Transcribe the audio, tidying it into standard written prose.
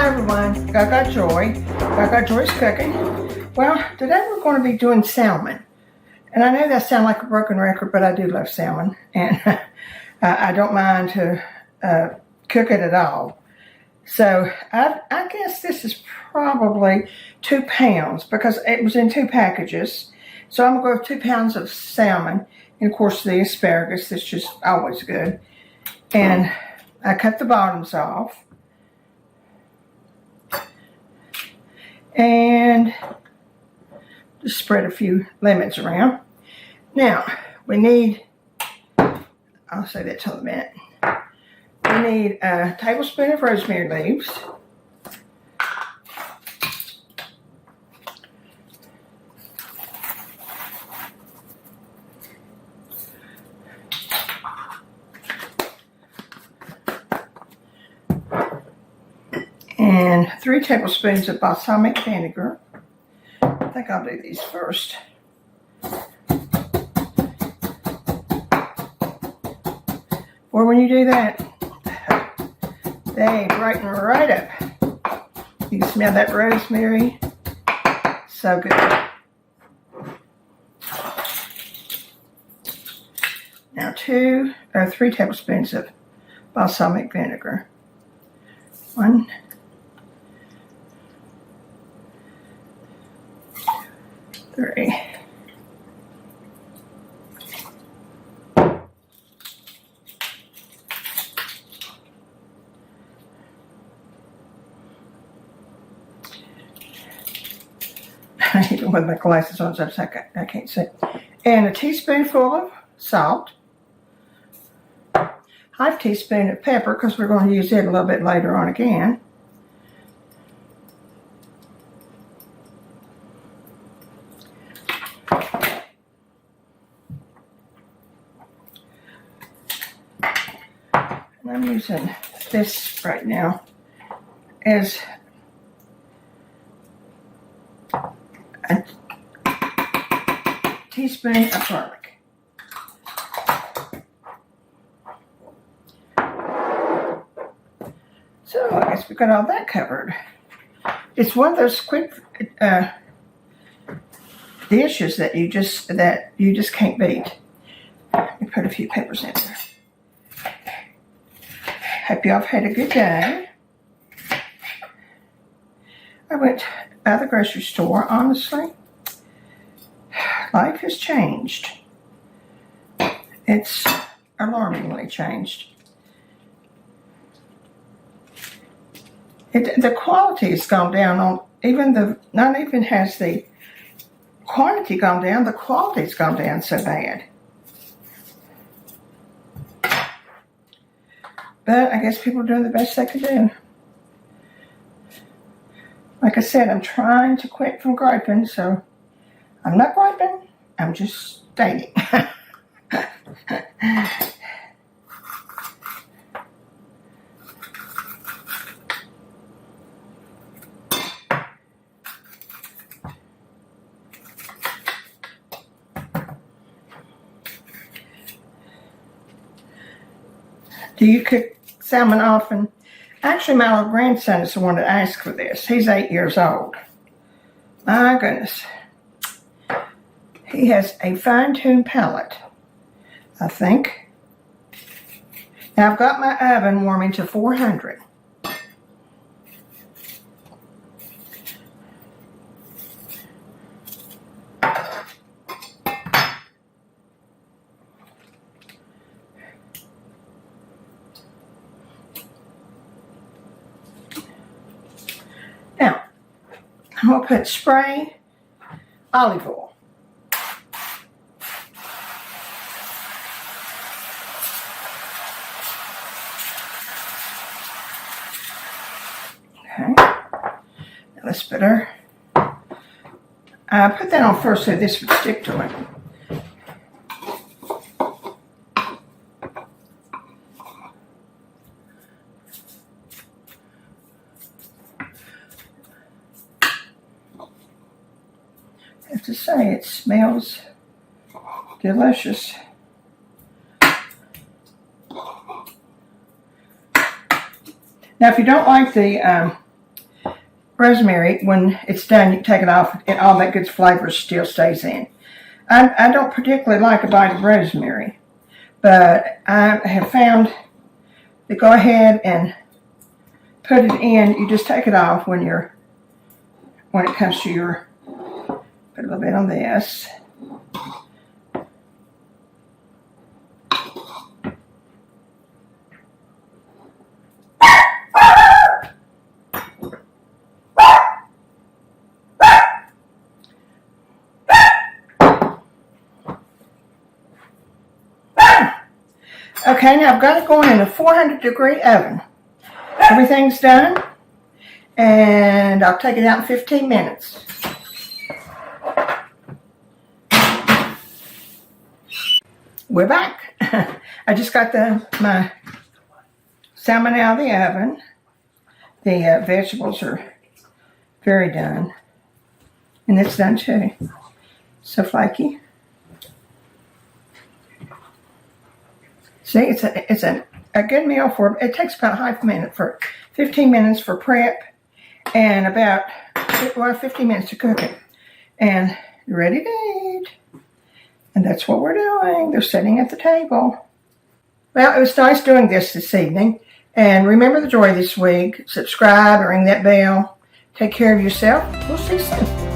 Hi everyone, Gagajoy. Gagajoy's cooking. Well, today we're going to be doing salmon. And I know that sounds like a broken record, but I do love salmon. And I don't mind to cook it at all. So I guess this is probably 2 pounds because it was in 2 packages. So I'm going to go with 2 pounds of salmon. And of course the asparagus, that's just always good. And I cut the bottoms off. And just spread a few lemons around. Now, we need, I'll say that till a minute. We need a tablespoon of rosemary leaves. And 3 tablespoons of balsamic vinegar. I think I'll do these first. Or when you do that, they brighten right up. You can smell that rosemary. So good. Now 2 or 3 tablespoons of balsamic vinegar. 1, 3. Even with my glasses on, so I can't see. And a teaspoonful of salt. Half teaspoon of pepper, because we're going to use it a little bit later on again. And I'm using this right now as a teaspoon of garlic. So I guess we got all that covered. It's one of those quick dishes that you just can't beat. Let me put a few peppers in there. Hope y'all have had a good day. I went by the grocery store, honestly. Life has changed. It's alarmingly changed. The quality has gone down on not even has the quantity gone down, the quality's gone down so bad. But I guess people are doing the best they can do. Like I said, I'm trying to quit from griping, so I'm not griping, I'm just stating. Do you cook salmon often? Actually, my little grandson is the one that asked for this. He's 8 years old. My goodness. He has a fine-tuned palate, I think. Now, I've got my oven warming to 400. Now, I'm going to put spray olive oil. Okay. Now let's put our... I put that on first so this would stick to it. I have to say, it smells delicious. Now, if you don't like the rosemary, when it's done, you can take it off and all that good flavor still stays in. I don't particularly like a bite of rosemary, but I have found to go ahead and put it in. You just take it off when it comes to your, put a little bit on this. Okay, now I've got it going in a 400-degree oven. Everything's done, and I'll take it out in 15 minutes. We're back. I just got my salmon out of the oven. The vegetables are very done, and it's done too. So flaky. See, it's a good meal for, it takes about half a minute, for 15 minutes for prep, and about, 15 minutes to cook it. And you're ready to eat. And that's what we're doing. They're sitting at the table. Well, it was nice doing this evening. And remember the joy this week. Subscribe and ring that bell. Take care of yourself. We'll see you soon.